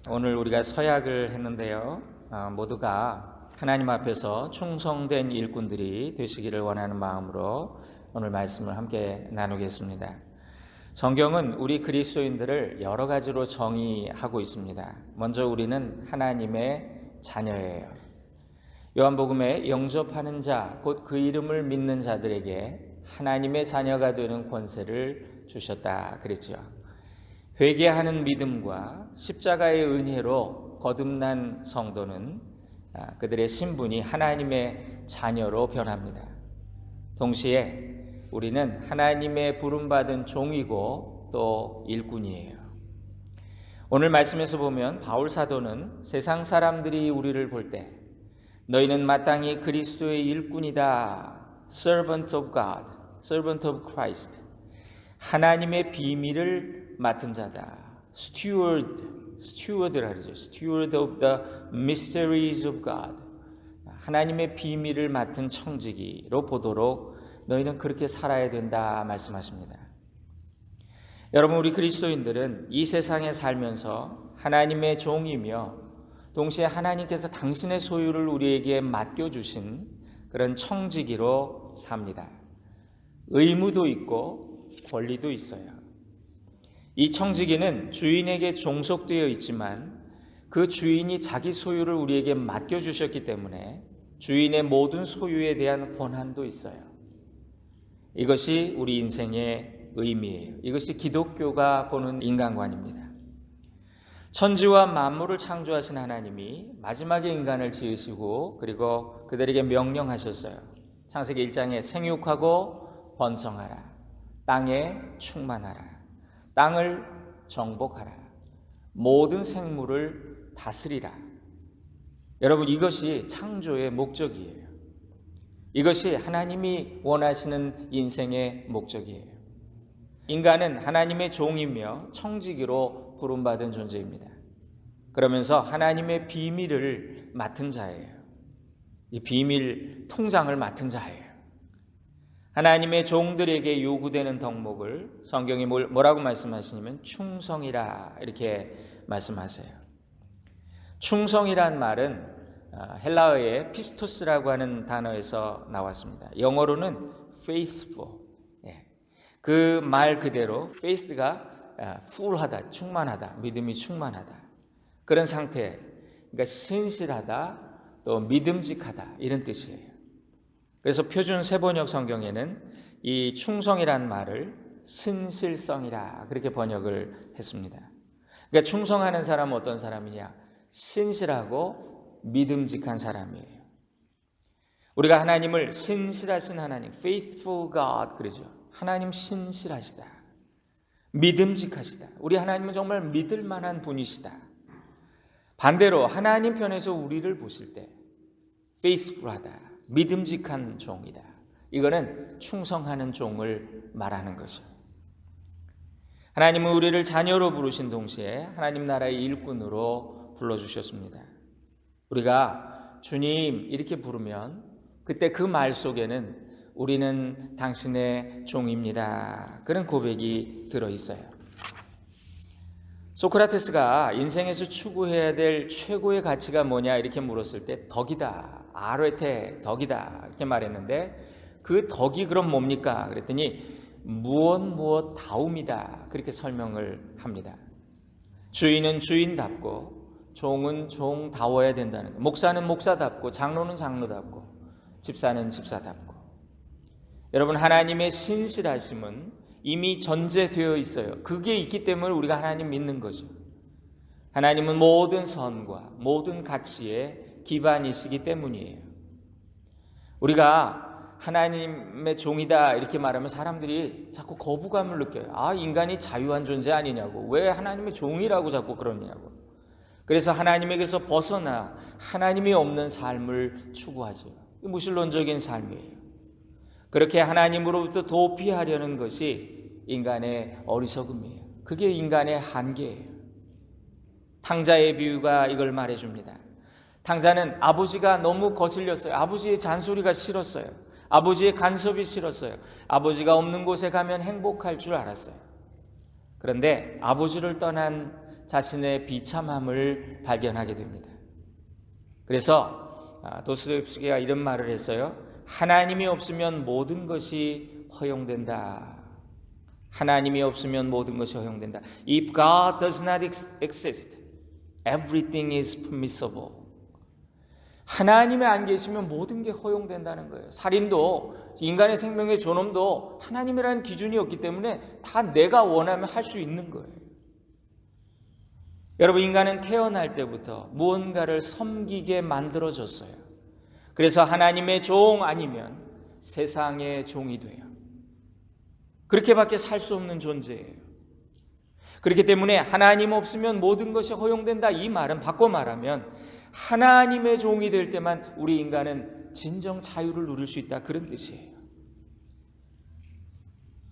오늘 우리가 서약을 했는데요. 모두가 하나님 앞에서 충성된 일꾼들이 되시기를 원하는 마음으로 오늘 말씀을 함께 나누겠습니다. 성경은 우리 그리스도인들을 여러 가지로 정의하고 있습니다. 먼저 우리는 하나님의 자녀예요. 요한복음에 영접하는 자, 곧 그 이름을 믿는 자들에게 하나님의 자녀가 되는 권세를 주셨다 그랬죠. 회개하는 믿음과 십자가의 은혜로 거듭난 성도는 그들의 신분이 하나님의 자녀로 변합니다. 동시에 우리는 하나님의 부름받은 종이고 또 일꾼이에요. 오늘 말씀에서 보면 바울 사도는 세상 사람들이 우리를 볼 때 너희는 마땅히 그리스도의 일꾼이다. Servant of God, Servant of Christ. 하나님의 비밀을 맡은 자다. Steward라 그러죠. Steward of the mysteries of God. 하나님의 비밀을 맡은 청지기로 보도록 너희는 그렇게 살아야 된다 말씀하십니다. 여러분, 우리 그리스도인들은 이 세상에 살면서 하나님의 종이며 동시에 하나님께서 당신의 소유를 우리에게 맡겨주신 그런 청지기로 삽니다. 의무도 있고 권리도 있어요. 이 청지기는 주인에게 종속되어 있지만 그 주인이 자기 소유를 우리에게 맡겨주셨기 때문에 주인의 모든 소유에 대한 권한도 있어요. 이것이 우리 인생의 의미예요. 이것이 기독교가 보는 인간관입니다. 천지와 만물을 창조하신 하나님이 마지막에 인간을 지으시고 그리고 그들에게 명령하셨어요. 창세기 1장에 생육하고 번성하라. 땅에 충만하라. 땅을 정복하라. 모든 생물을 다스리라. 여러분, 이것이 창조의 목적이에요. 이것이 하나님이 원하시는 인생의 목적이에요. 인간은 하나님의 종이며 청지기로 부름받은 존재입니다. 그러면서 하나님의 비밀을 맡은 자예요. 이 비밀 통장을 맡은 자예요. 하나님의 종들에게 요구되는 덕목을 성경이 뭐라고 말씀하시냐면 충성이라 이렇게 말씀하세요. 충성이란 말은 헬라어의 피스토스라고 하는 단어에서 나왔습니다. 영어로는 faithful. 그 말 그대로 faith가 full하다, 충만하다, 믿음이 충만하다. 그런 상태, 그러니까 신실하다, 또 믿음직하다 이런 뜻이에요. 그래서 표준 세번역 성경에는 이 충성이란 말을 신실성이라 그렇게 번역을 했습니다. 그러니까 충성하는 사람은 어떤 사람이냐? 신실하고 믿음직한 사람이에요. 우리가 하나님을 신실하신 하나님, faithful God 그러죠. 하나님 신실하시다. 믿음직하시다. 우리 하나님은 정말 믿을 만한 분이시다. 반대로 하나님 편에서 우리를 보실 때 faithful하다. 믿음직한 종이다. 이거는 충성하는 종을 말하는 것이죠. 하나님은 우리를 자녀로 부르신 동시에 하나님 나라의 일꾼으로 불러주셨습니다. 우리가 주님 이렇게 부르면 그때 그 말 속에는 우리는 당신의 종입니다. 그런 고백이 들어있어요. 소크라테스가 인생에서 추구해야 될 최고의 가치가 뭐냐 이렇게 물었을 때 덕이다. 아르테 덕이다. 이렇게 말했는데 그 덕이 그럼 뭡니까? 그랬더니 무엇 다움이다. 그렇게 설명을 합니다. 주인은 주인답고 종은 종다워야 된다는 거예요. 목사는 목사답고 장로는 장로답고 집사는 집사답고. 여러분, 하나님의 신실하심은 이미 전제되어 있어요. 그게 있기 때문에 우리가 하나님 믿는 거죠. 하나님은 모든 선과 모든 가치의 기반이시기 때문이에요. 우리가 하나님의 종이다 이렇게 말하면 사람들이 자꾸 거부감을 느껴요. 인간이 자유한 존재 아니냐고. 왜 하나님의 종이라고 자꾸 그러냐고. 그래서 하나님에게서 벗어나 하나님이 없는 삶을 추구하죠. 무신론적인 삶이에요. 그렇게 하나님으로부터 도피하려는 것이 인간의 어리석음이에요. 그게 인간의 한계예요. 탕자의 비유가 이걸 말해줍니다. 탕자는 아버지가 너무 거슬렸어요. 아버지의 잔소리가 싫었어요. 아버지의 간섭이 싫었어요. 아버지가 없는 곳에 가면 행복할 줄 알았어요. 그런데 아버지를 떠난 자신의 비참함을 발견하게 됩니다. 그래서 도스토옙스키가 이런 말을 했어요. 하나님이 없으면 모든 것이 허용된다. 하나님이 없으면 모든 것이 허용된다. If God does not exist, everything is permissible. 하나님이 안 계시면 모든 게 허용된다는 거예요. 살인도, 인간의 생명의 존엄도 하나님이라는 기준이 없기 때문에 다 내가 원하면 할 수 있는 거예요. 여러분, 인간은 태어날 때부터 무언가를 섬기게 만들어졌어요. 그래서 하나님의 종 아니면 세상의 종이 돼요. 그렇게밖에 살 수 없는 존재예요. 그렇기 때문에 하나님 없으면 모든 것이 허용된다. 이 말은 바꿔 말하면 하나님의 종이 될 때만 우리 인간은 진정 자유를 누릴 수 있다. 그런 뜻이에요.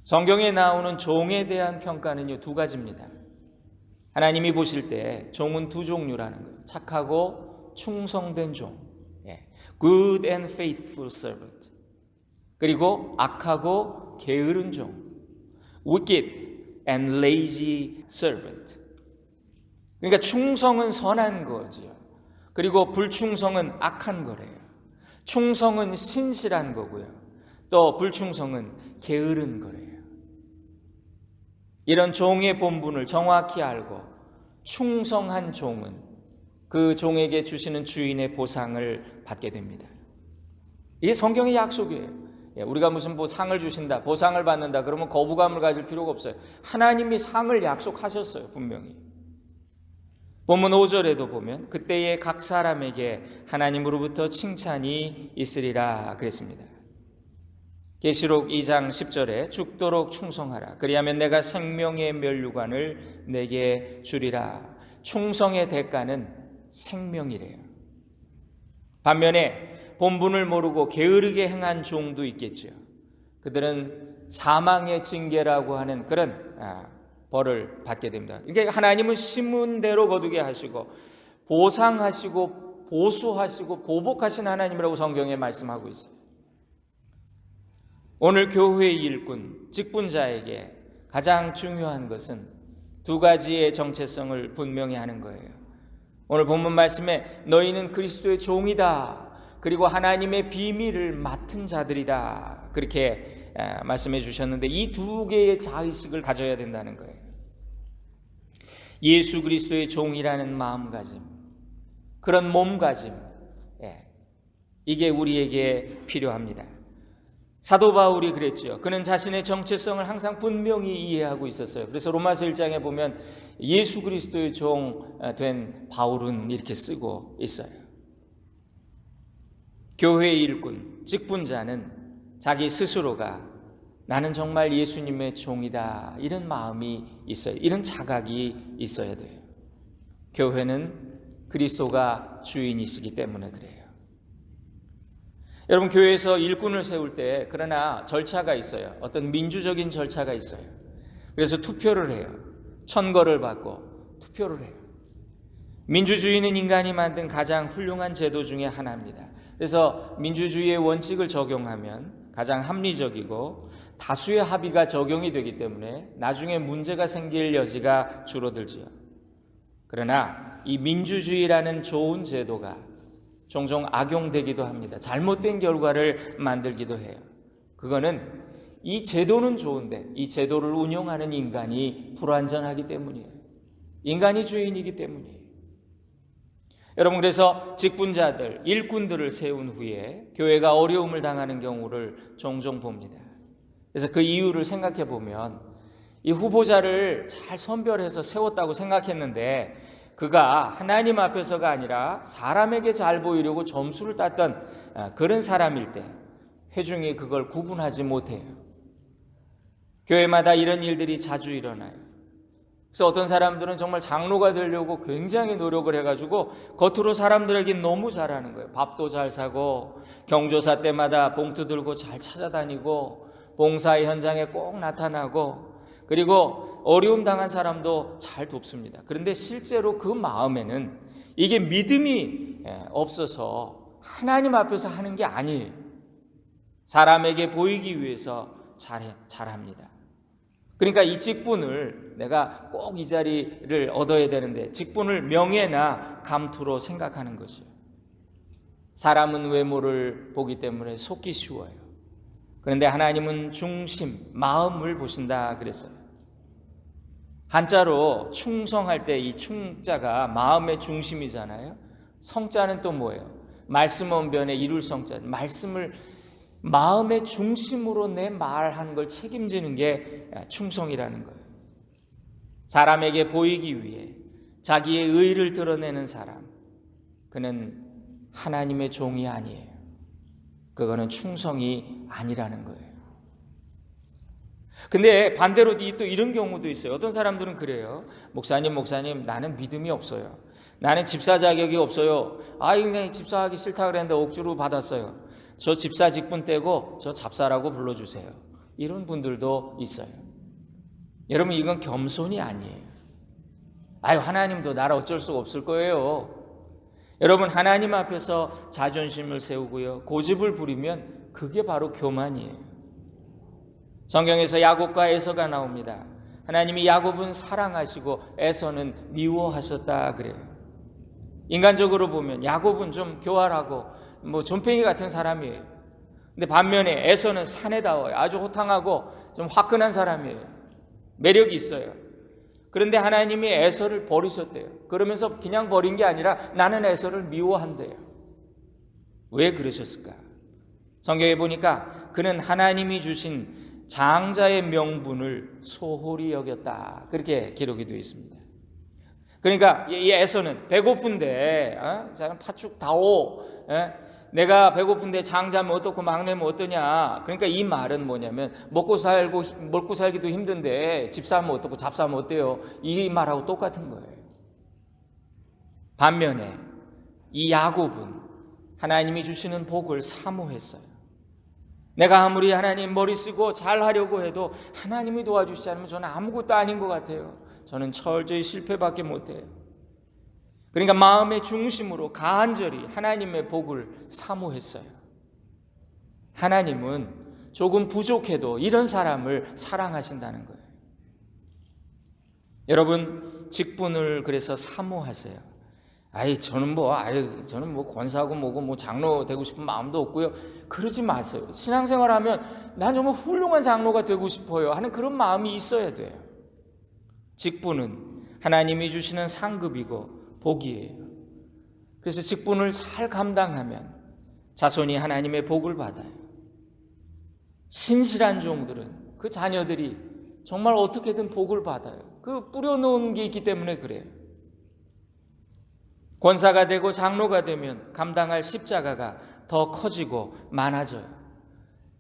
성경에 나오는 종에 대한 평가는요, 두 가지입니다. 하나님이 보실 때 종은 두 종류라는 거예요. 착하고 충성된 종, good and faithful servant. 그리고 악하고 게으른 종, wicked and lazy servant. 그러니까 충성은 선한 거지요. 그리고 불충성은 악한 거래요. 충성은 신실한 거고요. 또 불충성은 게으른 거래요. 이런 종의 본분을 정확히 알고 충성한 종은 그 종에게 주시는 주인의 보상을 받게 됩니다. 이게 성경의 약속이에요. 우리가 무슨 상을 주신다, 보상을 받는다 그러면 거부감을 가질 필요가 없어요. 하나님이 상을 약속하셨어요. 분명히. 본문 5절에도 보면 그때에 각 사람에게 하나님으로부터 칭찬이 있으리라 그랬습니다. 계시록 2장 10절에 죽도록 충성하라. 그리하면 내가 생명의 면류관을 내게 주리라. 충성의 대가는 생명이래요. 반면에 본분을 모르고 게으르게 행한 종도 있겠죠. 그들은 사망의 징계라고 하는 그런 벌을 받게 됩니다. 그러니까 하나님은 심은 대로 거두게 하시고 보상하시고 보수하시고 보복하신 하나님이라고 성경에 말씀하고 있어요. 오늘 교회의 일꾼, 직분자에게 가장 중요한 것은 두 가지의 정체성을 분명히 하는 거예요. 오늘 본문 말씀에 너희는 그리스도의 종이다. 그리고 하나님의 비밀을 맡은 자들이다. 그렇게 말씀해 주셨는데 이 두 개의 자의식을 가져야 된다는 거예요. 예수 그리스도의 종이라는 마음가짐, 그런 몸가짐, 이게 우리에게 필요합니다. 사도 바울이 그랬죠. 그는 자신의 정체성을 항상 분명히 이해하고 있었어요. 그래서 로마서 1장에 보면 예수 그리스도의 종 된 바울은 이렇게 쓰고 있어요. 교회의 일꾼, 직분자는 자기 스스로가 나는 정말 예수님의 종이다 이런 마음이 있어요. 이런 자각이 있어야 돼요. 교회는 그리스도가 주인이시기 때문에 그래요. 여러분, 교회에서 일꾼을 세울 때 그러나 절차가 있어요. 어떤 민주적인 절차가 있어요. 그래서 투표를 해요. 천거를 받고 투표를 해요. 민주주의는 인간이 만든 가장 훌륭한 제도 중에 하나입니다. 그래서 민주주의의 원칙을 적용하면 가장 합리적이고 다수의 합의가 적용이 되기 때문에 나중에 문제가 생길 여지가 줄어들지요. 그러나 이 민주주의라는 좋은 제도가 종종 악용되기도 합니다. 잘못된 결과를 만들기도 해요. 그거는 이 제도는 좋은데 이 제도를 운영하는 인간이 불완전하기 때문이에요. 인간이 주인이기 때문이에요. 여러분, 그래서 직분자들, 일꾼들을 세운 후에 교회가 어려움을 당하는 경우를 종종 봅니다. 그래서 그 이유를 생각해 보면 이 후보자를 잘 선별해서 세웠다고 생각했는데 그가 하나님 앞에서가 아니라 사람에게 잘 보이려고 점수를 땄던 그런 사람일 때 회중이 그걸 구분하지 못해요. 교회마다 이런 일들이 자주 일어나요. 그래서 어떤 사람들은 정말 장로가 되려고 굉장히 노력을 해가지고 겉으로 사람들에게 너무 잘하는 거예요. 밥도 잘 사고 경조사 때마다 봉투 들고 잘 찾아다니고 봉사 현장에 꼭 나타나고 그리고 어려움 당한 사람도 잘 돕습니다. 그런데 실제로 그 마음에는 이게 믿음이 없어서 하나님 앞에서 하는 게 아니에요. 사람에게 보이기 위해서 잘합니다. 그러니까 이 직분을 내가 꼭 이 자리를 얻어야 되는데 직분을 명예나 감투로 생각하는 거죠. 사람은 외모를 보기 때문에 속기 쉬워요. 그런데 하나님은 중심, 마음을 보신다 그랬어요. 한자로 충성할 때 이 충자가 마음의 중심이잖아요. 성자는 또 뭐예요? 말씀 언변에 이룰 성자, 말씀을 마음의 중심으로 내 말하는 걸 책임지는 게 충성이라는 거예요. 사람에게 보이기 위해 자기의 의의를 드러내는 사람, 그는 하나님의 종이 아니에요. 그거는 충성이 아니라는 거예요. 근데 반대로 또 이런 경우도 있어요. 어떤 사람들은 그래요. 목사님, 나는 믿음이 없어요. 나는 집사 자격이 없어요. 그냥 집사하기 싫다 그랬는데 억지로 받았어요. 저 집사 직분 떼고 저 잡사라고 불러주세요. 이런 분들도 있어요. 여러분, 이건 겸손이 아니에요. 하나님도 나를 어쩔 수가 없을 거예요. 여러분, 하나님 앞에서 자존심을 세우고요, 고집을 부리면 그게 바로 교만이에요. 성경에서 야곱과 에서가 나옵니다. 하나님이 야곱은 사랑하시고 에서는 미워하셨다 그래요. 인간적으로 보면 야곱은 좀 교활하고 좀팽이 같은 사람이에요. 근데 반면에 에서는 사내다워요. 아주 호탕하고 좀 화끈한 사람이에요. 매력이 있어요. 그런데 하나님이 에서를 버리셨대요. 그러면서 그냥 버린 게 아니라 나는 에서를 미워한대요. 왜 그러셨을까? 성경에 보니까 그는 하나님이 주신 장자의 명분을 소홀히 여겼다, 그렇게 기록이 되어 있습니다. 그러니까 이 에서는 배고픈데 파축 다오, 내가 배고픈데 장자면 어떻고 막내면 어떠냐. 그러니까 이 말은 뭐냐면 먹고 살기도 힘든데 집사하면 어떻고 잡사하면 어때요, 이 말하고 똑같은 거예요. 반면에 이 야곱은 하나님이 주시는 복을 사모했어요. 내가 아무리 하나님 머리 쓰고 잘하려고 해도 하나님이 도와주시지 않으면 저는 아무것도 아닌 것 같아요. 저는 철저히 실패밖에 못해요. 그러니까 마음의 중심으로 간절히 하나님의 복을 사모했어요. 하나님은 조금 부족해도 이런 사람을 사랑하신다는 거예요. 여러분, 직분을 그래서 사모하세요. 저는 권사고 뭐고 장로 되고 싶은 마음도 없고요. 그러지 마세요. 신앙생활하면 난 정말 훌륭한 장로가 되고 싶어요 하는 그런 마음이 있어야 돼요. 직분은 하나님이 주시는 상급이고 복이에요. 그래서 직분을 잘 감당하면 자손이 하나님의 복을 받아요. 신실한 종들은 그 자녀들이 정말 어떻게든 복을 받아요. 그 뿌려놓은 게 있기 때문에 그래요. 권사가 되고 장로가 되면 감당할 십자가가 더 커지고 많아져요.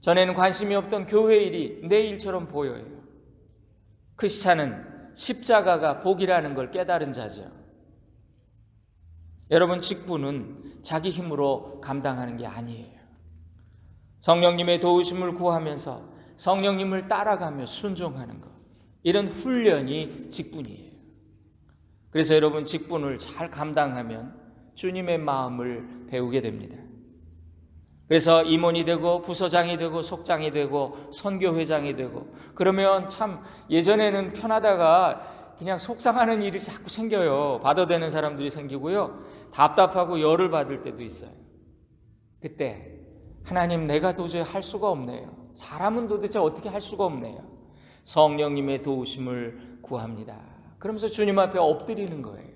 전에는 관심이 없던 교회 일이 내 일처럼 보여요. 크리스찬은 십자가가 복이라는 걸 깨달은 자죠. 여러분, 직분은 자기 힘으로 감당하는 게 아니에요. 성령님의 도우심을 구하면서 성령님을 따라가며 순종하는 것, 이런 훈련이 직분이에요. 그래서 여러분, 직분을 잘 감당하면 주님의 마음을 배우게 됩니다. 그래서 임원이 되고 부서장이 되고 속장이 되고 선교회장이 되고, 그러면 참 예전에는 편하다가 그냥 속상하는 일이 자꾸 생겨요. 받아대는 사람들이 생기고요, 답답하고 열을 받을 때도 있어요. 그때 하나님, 내가 도저히 할 수가 없네요. 사람은 도대체 어떻게 할 수가 없네요. 성령님의 도우심을 구합니다. 그러면서 주님 앞에 엎드리는 거예요.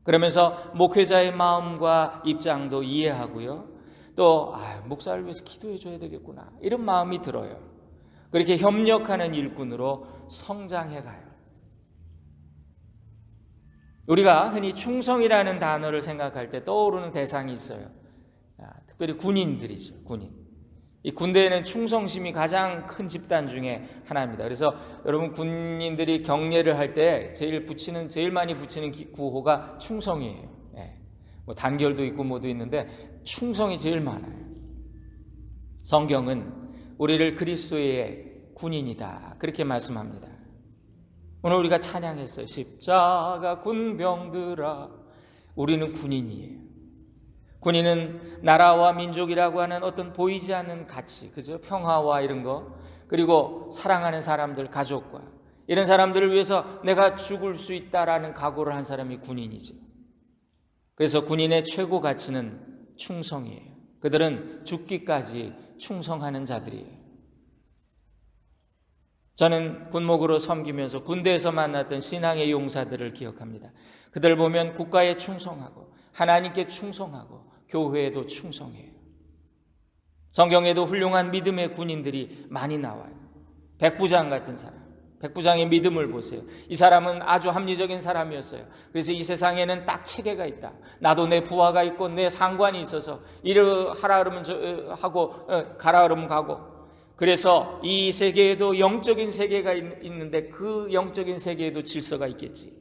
그러면서 목회자의 마음과 입장도 이해하고요, 또 목사를 위해서 기도해 줘야 되겠구나, 이런 마음이 들어요. 그렇게 협력하는 일꾼으로 성장해 가요. 우리가 흔히 충성이라는 단어를 생각할 때 떠오르는 대상이 있어요. 특별히 군인들이죠. 군인. 이 군대에는 충성심이 가장 큰 집단 중에 하나입니다. 그래서 여러분, 군인들이 경례를 할 때 제일 많이 붙이는 구호가 충성이에요. 단결도 있고 뭐도 있는데 충성이 제일 많아요. 성경은 우리를 그리스도의 군인이다, 그렇게 말씀합니다. 오늘 우리가 찬양했어요. 십자가 군병들아. 우리는 군인이에요. 군인은 나라와 민족이라고 하는 어떤 보이지 않는 가치, 그죠? 평화와 이런 거, 그리고 사랑하는 사람들, 가족과 이런 사람들을 위해서 내가 죽을 수 있다라는 각오를 한 사람이 군인이죠. 그래서 군인의 최고 가치는 충성이에요. 그들은 죽기까지 충성하는 자들이에요. 저는 군목으로 섬기면서 군대에서 만났던 신앙의 용사들을 기억합니다. 그들 보면 국가에 충성하고 하나님께 충성하고 교회에도 충성해요. 성경에도 훌륭한 믿음의 군인들이 많이 나와요. 백부장 같은 사람, 백부장의 믿음을 보세요. 이 사람은 아주 합리적인 사람이었어요. 그래서 이 세상에는 딱 체계가 있다. 나도 내 부하가 있고 내 상관이 있어서 일을 하라 그러면 하고 가라 그러면 가고, 그래서 이 세계에도 영적인 세계가 있는데 그 영적인 세계에도 질서가 있겠지.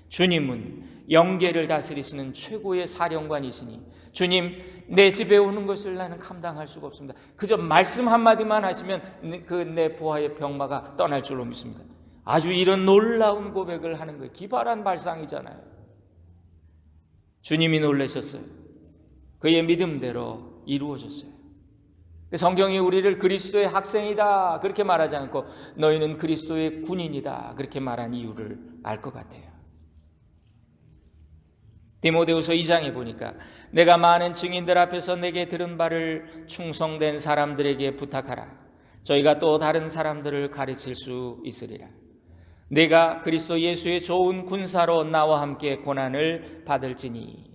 주님은 영계를 다스리시는 최고의 사령관이시니 주님, 내 집에 오는 것을 나는 감당할 수가 없습니다. 그저 말씀 한마디만 하시면 내 부하의 병마가 떠날 줄로 믿습니다. 아주 이런 놀라운 고백을 하는 거예요. 기발한 발상이잖아요. 주님이 놀라셨어요. 그의 믿음대로 이루어졌어요. 성경이 우리를 그리스도의 학생이다 그렇게 말하지 않고 너희는 그리스도의 군인이다 그렇게 말한 이유를 알 것 같아요. 디모데후서 2장에 보니까 내가 많은 증인들 앞에서 내게 들은 바를 충성된 사람들에게 부탁하라. 저희가 또 다른 사람들을 가르칠 수 있으리라. 내가 그리스도 예수의 좋은 군사로 나와 함께 고난을 받을지니.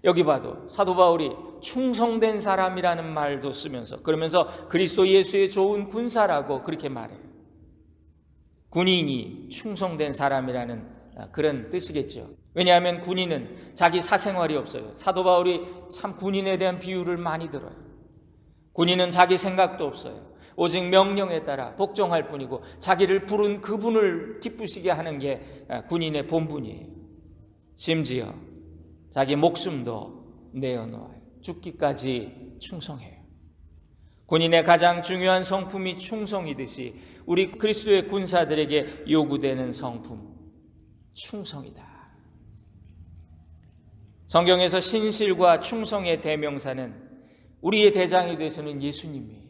여기 봐도 사도 바울이 충성된 사람이라는 말도 쓰면서 그러면서 그리스도 예수의 좋은 군사라고 그렇게 말해요. 군인이 충성된 사람이라는 그런 뜻이겠죠. 왜냐하면 군인은 자기 사생활이 없어요. 사도 바울이 참 군인에 대한 비유를 많이 들어요. 군인은 자기 생각도 없어요. 오직 명령에 따라 복종할 뿐이고 자기를 부른 그분을 기쁘시게 하는 게 군인의 본분이에요. 심지어 자기 목숨도 내어놓아요. 죽기까지 충성해요. 군인의 가장 중요한 성품이 충성이듯이 우리 그리스도의 군사들에게 요구되는 성품, 충성이다. 성경에서 신실과 충성의 대명사는 우리의 대장이 되시는 예수님이에요.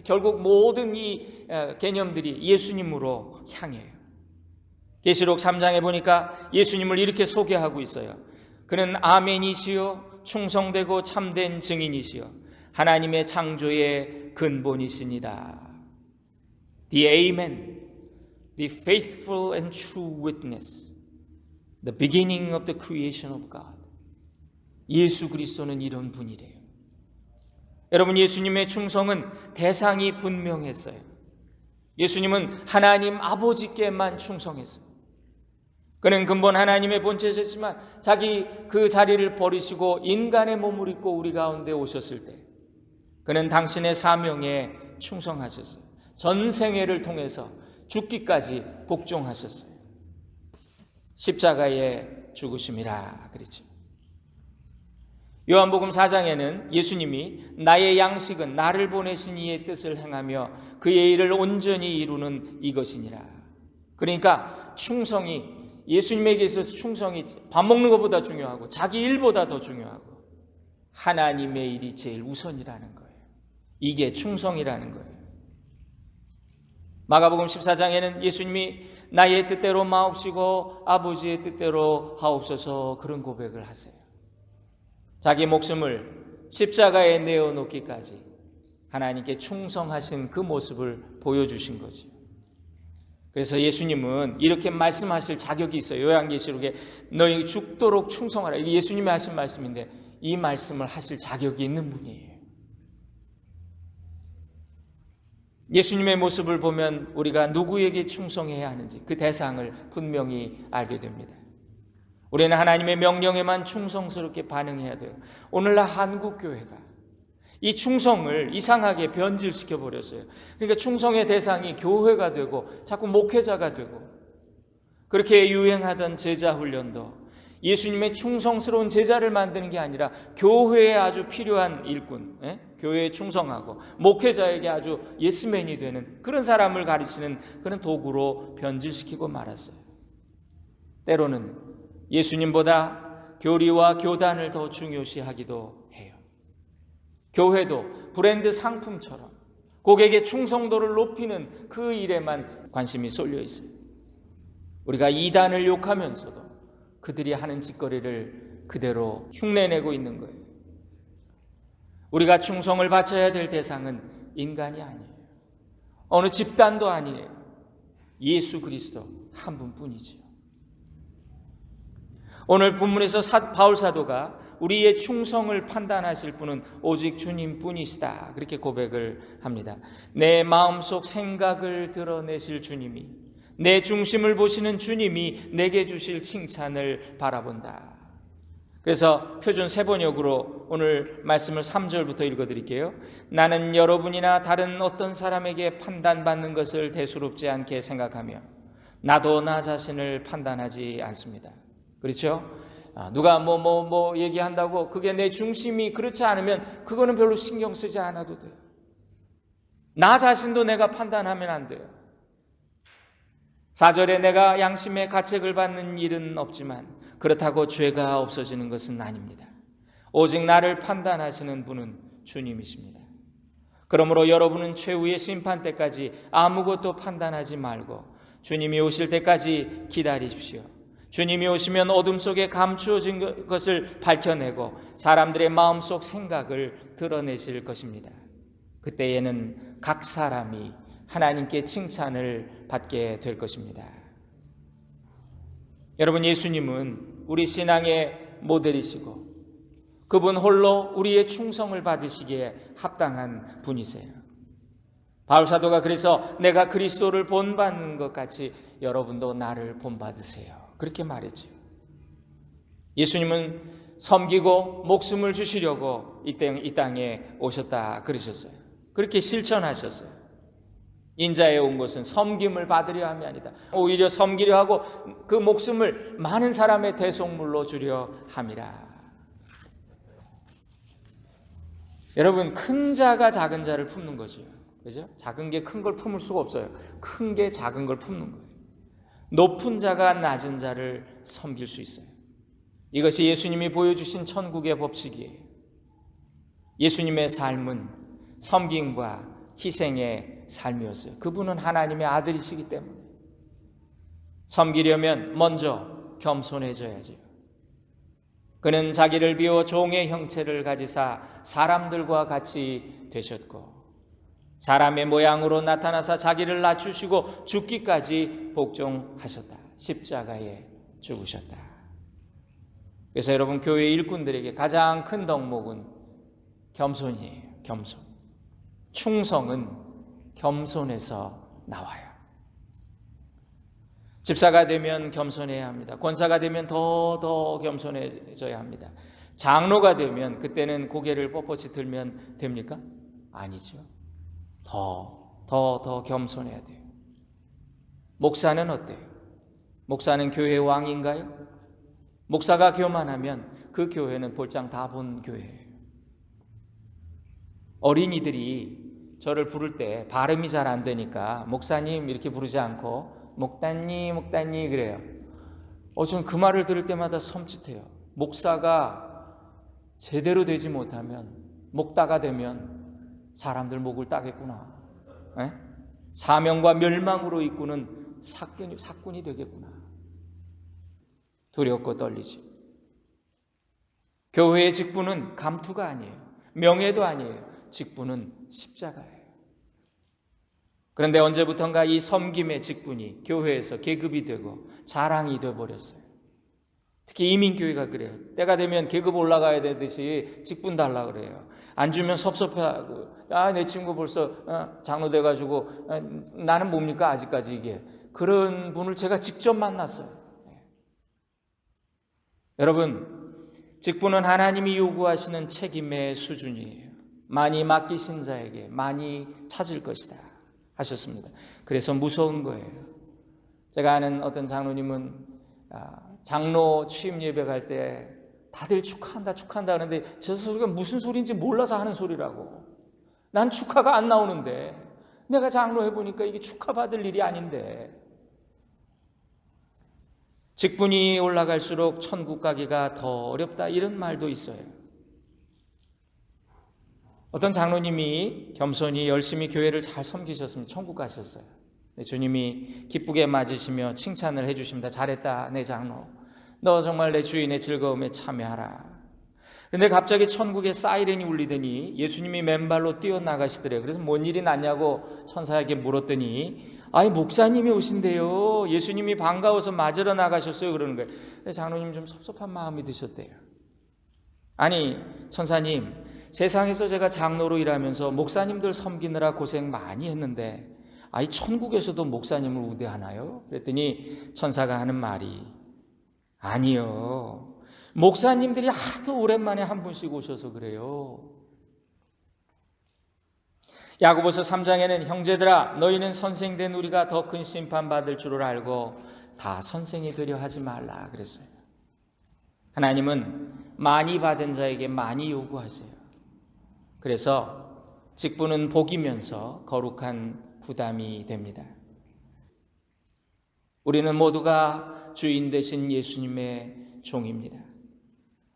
결국 모든 이 개념들이 예수님으로 향해요. 계시록 3장에 보니까 예수님을 이렇게 소개하고 있어요. 그는 아멘이시요 충성되고 참된 증인이시요 하나님의 창조의 근본이시니다. The Amen, the faithful and true witness, the beginning of the creation of God. 예수 그리스도는 이런 분이래요. 여러분, 예수님의 충성은 대상이 분명했어요. 예수님은 하나님 아버지께만 충성했어요. 그는 근본 하나님의 본체셨지만 자기 그 자리를 버리시고 인간의 몸을 입고 우리 가운데 오셨을 때 그는 당신의 사명에 충성하셨어요. 전생애를 통해서 죽기까지 복종하셨어요. 십자가에 죽으심이라 그랬죠. 요한복음 4장에는 예수님이 나의 양식은 나를 보내신 이의 뜻을 행하며 그의 일을 온전히 이루는 이것이니라. 그러니까 충성이, 예수님에게 있어서 충성이 밥 먹는 것보다 중요하고 자기 일보다 더 중요하고 하나님의 일이 제일 우선이라는 거예요. 이게 충성이라는 거예요. 마가복음 14장에는 예수님이 나의 뜻대로 마옵시고 아버지의 뜻대로 하옵소서 그런 고백을 하세요. 자기 목숨을 십자가에 내어놓기까지 하나님께 충성하신 그 모습을 보여주신 거죠. 그래서 예수님은 이렇게 말씀하실 자격이 있어요. 요한계시록에 너희 죽도록 충성하라. 이게 예수님이 하신 말씀인데 이 말씀을 하실 자격이 있는 분이에요. 예수님의 모습을 보면 우리가 누구에게 충성해야 하는지 그 대상을 분명히 알게 됩니다. 우리는 하나님의 명령에만 충성스럽게 반응해야 돼요. 오늘날 한국교회가 이 충성을 이상하게 변질시켜 버렸어요. 그러니까 충성의 대상이 교회가 되고 자꾸 목회자가 되고, 그렇게 유행하던 제자 훈련도 예수님의 충성스러운 제자를 만드는 게 아니라 교회에 아주 필요한 일꾼, 교회에 충성하고 목회자에게 아주 예스맨이 되는 그런 사람을 가르치는 그런 도구로 변질시키고 말았어요. 때로는 예수님보다 교리와 교단을 더 중요시하기도 해요. 교회도 브랜드 상품처럼 고객의 충성도를 높이는 그 일에만 관심이 쏠려 있어요. 우리가 이단을 욕하면서도 그들이 하는 짓거리를 그대로 흉내내고 있는 거예요. 우리가 충성을 바쳐야 될 대상은 인간이 아니에요. 어느 집단도 아니에요. 예수 그리스도 한 분뿐이지요. 오늘 본문에서 바울 사도가 우리의 충성을 판단하실 분은 오직 주님뿐이시다, 그렇게 고백을 합니다. 내 마음속 생각을 드러내실 주님이, 내 중심을 보시는 주님이 내게 주실 칭찬을 바라본다. 그래서 표준 세번역으로 오늘 말씀을 3절부터 읽어드릴게요. 나는 여러분이나 다른 어떤 사람에게 판단받는 것을 대수롭지 않게 생각하며 나도 나 자신을 판단하지 않습니다. 그렇죠? 누가 뭐 얘기한다고 그게 내 중심이 그렇지 않으면 그거는 별로 신경 쓰지 않아도 돼요. 나 자신도 내가 판단하면 안 돼요. 4절에 내가 양심의 가책을 받는 일은 없지만 그렇다고 죄가 없어지는 것은 아닙니다. 오직 나를 판단하시는 분은 주님이십니다. 그러므로 여러분은 최후의 심판 때까지 아무것도 판단하지 말고 주님이 오실 때까지 기다리십시오. 주님이 오시면 어둠 속에 감추어진 것을 밝혀내고 사람들의 마음속 생각을 드러내실 것입니다. 그때에는 각 사람이 하나님께 칭찬을 받게 될 것입니다. 여러분, 예수님은 우리 신앙의 모델이시고 그분 홀로 우리의 충성을 받으시기에 합당한 분이세요. 바울 사도가 그래서 내가 그리스도를 본받는 것 같이 여러분도 나를 본받으세요, 그렇게 말했죠. 예수님은 섬기고 목숨을 주시려고 이 땅에 오셨다 그러셨어요. 그렇게 실천하셨어요. 인자에 온 것은 섬김을 받으려 함이 아니다. 오히려 섬기려 하고 그 목숨을 많은 사람의 대속물로 주려 함이라. 여러분, 큰 자가 작은 자를 품는 거죠. 그죠? 작은 게 큰 걸 품을 수가 없어요. 큰 게 작은 걸 품는 거예요. 높은 자가 낮은 자를 섬길 수 있어요. 이것이 예수님이 보여주신 천국의 법칙이에요. 예수님의 삶은 섬김과 희생의 삶이었어요. 그분은 하나님의 아들이시기 때문에 섬기려면 먼저 겸손해져야죠. 그는 자기를 비워 종의 형체를 가지사 사람들과 같이 되셨고 사람의 모양으로 나타나사 자기를 낮추시고 죽기까지 복종하셨다. 십자가에 죽으셨다. 그래서 여러분, 교회 일꾼들에게 가장 큰 덕목은 겸손이에요. 겸손. 충성은 겸손에서 나와요. 집사가 되면 겸손해야 합니다. 권사가 되면 더 겸손해져야 합니다. 장로가 되면 그때는 고개를 뻣뻣이 들면 됩니까? 아니죠. 더 겸손해야 돼요. 목사는 어때요? 목사는 교회 왕인가요? 목사가 교만하면 그 교회는 볼장 다 본 교회예요. 어린이들이 저를 부를 때 발음이 잘 안 되니까 목사님 이렇게 부르지 않고 목단니 그래요. 저는 그 말을 들을 때마다 섬찟해요. 목사가 제대로 되지 못하면, 목다가 되면 사람들 목을 따겠구나. 에? 사명과 멸망으로 이끄는 사꾼이 되겠구나. 두렵고 떨리지. 교회의 직분은 감투가 아니에요. 명예도 아니에요. 직분은 십자가예요. 그런데 언제부턴가 이 섬김의 직분이 교회에서 계급이 되고 자랑이 되어버렸어요. 특히 이민교회가 그래요. 때가 되면 계급 올라가야 되듯이 직분 달라 그래요. 안 주면 섭섭해하고, 내 친구 벌써 장로 돼가지고 나는 뭡니까 아직까지 이게. 그런 분을 제가 직접 만났어요. 여러분, 직분은 하나님이 요구하시는 책임의 수준이에요. 많이 맡기신 자에게 많이 찾을 것이다 하셨습니다. 그래서 무서운 거예요. 제가 아는 어떤 장로님은 장로 취임 예배 갈 때 다들 축하한다 하는데 저 소리가 무슨 소리인지 몰라서 하는 소리라고. 난 축하가 안 나오는데 내가 장로 해보니까 이게 축하받을 일이 아닌데. 직분이 올라갈수록 천국 가기가 더 어렵다, 이런 말도 있어요. 어떤 장로님이 겸손히 열심히 교회를 잘 섬기셨으면 천국 가셨어요. 주님이 기쁘게 맞으시며 칭찬을 해주십니다. 잘했다 내 장로, 너 정말 내 주인의 즐거움에 참여하라. 근데 갑자기 천국에 사이렌이 울리더니 예수님이 맨발로 뛰어나가시더래요. 그래서 뭔 일이 났냐고 천사에게 물었더니 아니 목사님이 오신대요. 예수님이 반가워서 맞으러 나가셨어요. 그러는 거예요. 그래서 장로님 좀 섭섭한 마음이 드셨대요. 아니 천사님, 세상에서 제가 장로로 일하면서 목사님들 섬기느라 고생 많이 했는데 아이 천국에서도 목사님을 우대하나요? 그랬더니 천사가 하는 말이 아니요, 목사님들이 하도 오랜만에 한 분씩 오셔서 그래요. 야고보서 3장에는 형제들아 너희는 선생된 우리가 더 큰 심판 받을 줄을 알고 다 선생이 되려 하지 말라 그랬어요. 하나님은 많이 받은 자에게 많이 요구하세요. 그래서 직분은 복이면서 거룩한 부담이 됩니다. 우리는 모두가 주인 되신 예수님의 종입니다.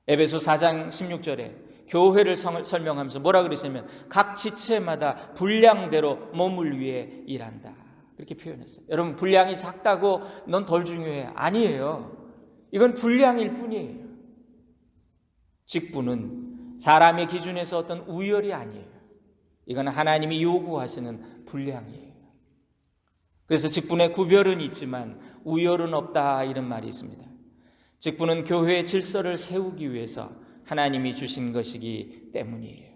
에베소 4장 16절에 교회를 설명하면서 뭐라 그러시냐면 각 지체마다 분량대로 몸을 위해 일한다, 그렇게 표현했어요. 여러분, 분량이 작다고 넌 덜 중요해, 아니에요. 이건 분량일 뿐이에요. 직분은 사람의 기준에서 어떤 우열이 아니에요. 이건 하나님이 요구하시는 분량이에요. 그래서 직분의 구별은 있지만 우열은 없다, 이런 말이 있습니다. 직분은 교회의 질서를 세우기 위해서 하나님이 주신 것이기 때문이에요.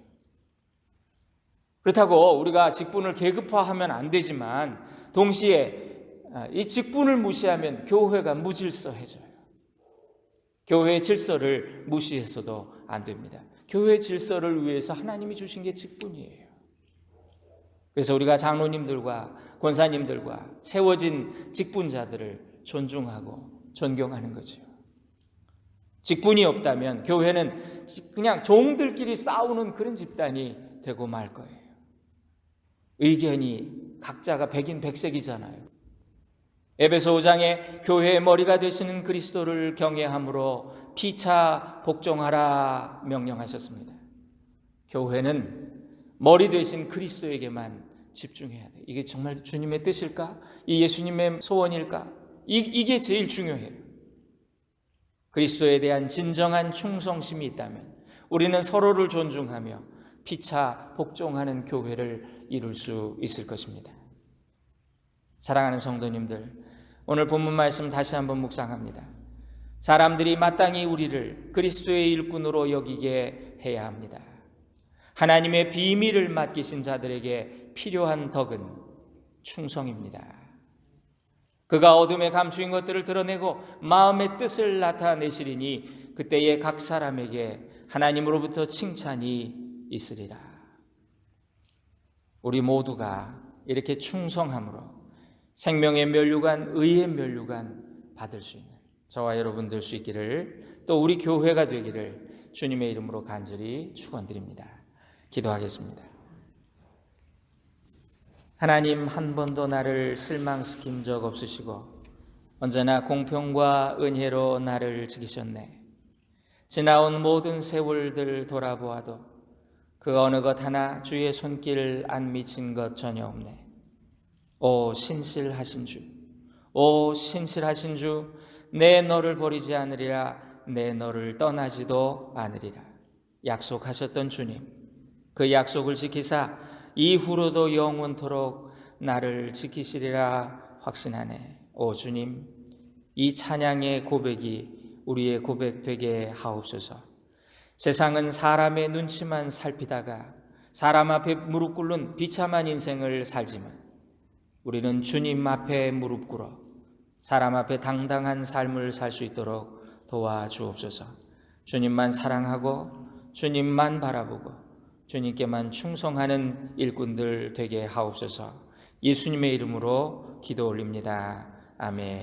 그렇다고 우리가 직분을 계급화하면 안 되지만 동시에 이 직분을 무시하면 교회가 무질서해져요. 교회의 질서를 무시해서도 안 됩니다. 교회의 질서를 위해서 하나님이 주신 게 직분이에요. 그래서 우리가 장로님들과 권사님들과 세워진 직분자들을 존중하고 존경하는 거죠. 직분이 없다면 교회는 그냥 종들끼리 싸우는 그런 집단이 되고 말 거예요. 의견이 각자가 백인백색이잖아요. 에베소 5장에 교회의 머리가 되시는 그리스도를 경외함으로 피차 복종하라 명령하셨습니다. 교회는 머리 되신 그리스도에게만 집중해야 돼요. 이게 정말 주님의 뜻일까? 이 예수님의 소원일까? 이게 제일 중요해요. 그리스도에 대한 진정한 충성심이 있다면 우리는 서로를 존중하며 피차 복종하는 교회를 이룰 수 있을 것입니다. 사랑하는 성도님들, 오늘 본문 말씀 다시 한번 묵상합니다. 사람들이 마땅히 우리를 그리스도의 일꾼으로 여기게 해야 합니다. 하나님의 비밀을 맡기신 자들에게 필요한 덕은 충성입니다. 그가 어둠에 감추인 것들을 드러내고 마음의 뜻을 나타내시리니 그때에 각 사람에게 하나님으로부터 칭찬이 있으리라. 우리 모두가 이렇게 충성함으로 생명의 면류관, 의의 면류관 받을 수 있는 저와 여러분 될 수 있기를, 또 우리 교회가 되기를 주님의 이름으로 간절히 축원드립니다. 기도하겠습니다. 하나님, 한 번도 나를 실망시킨 적 없으시고 언제나 공평과 은혜로 나를 지키셨네. 지나온 모든 세월들 돌아보아도 그 어느 것 하나 주의 손길 안 미친 것 전혀 없네. 오 신실하신 주, 오 신실하신 주, 내 너를 버리지 않으리라, 내 너를 떠나지도 않으리라. 약속하셨던 주님, 그 약속을 지키사 이후로도 영원토록 나를 지키시리라 확신하네. 오 주님, 이 찬양의 고백이 우리의 고백 되게 하옵소서. 세상은 사람의 눈치만 살피다가 사람 앞에 무릎 꿇는 비참한 인생을 살지만 우리는 주님 앞에 무릎 꿇어 사람 앞에 당당한 삶을 살 수 있도록 도와주옵소서. 주님만 사랑하고 주님만 바라보고 주님께만 충성하는 일꾼들 되게 하옵소서. 예수님의 이름으로 기도 올립니다. 아멘.